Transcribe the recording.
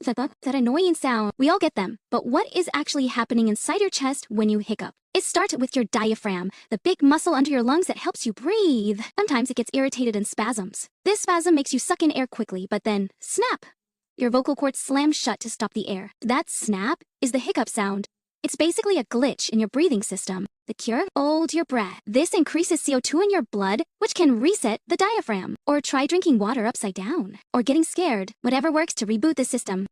That annoying sound. We all get them. But what is actually happening inside your chest when you hiccup? It starts with your diaphragm, the big muscle under your lungs that helps you breathe. Sometimes it gets irritated and spasms. This spasm makes you suck in air quickly, but then, snap! Your vocal cords slam shut to stop the air. That snap is the hiccup sound. It's basically a glitch in your breathing system. The cure? Hold your breath. This increases CO2 in your blood, which can reset the diaphragm. Or try drinking water upside down. Or getting scared. Whatever works to reboot the system.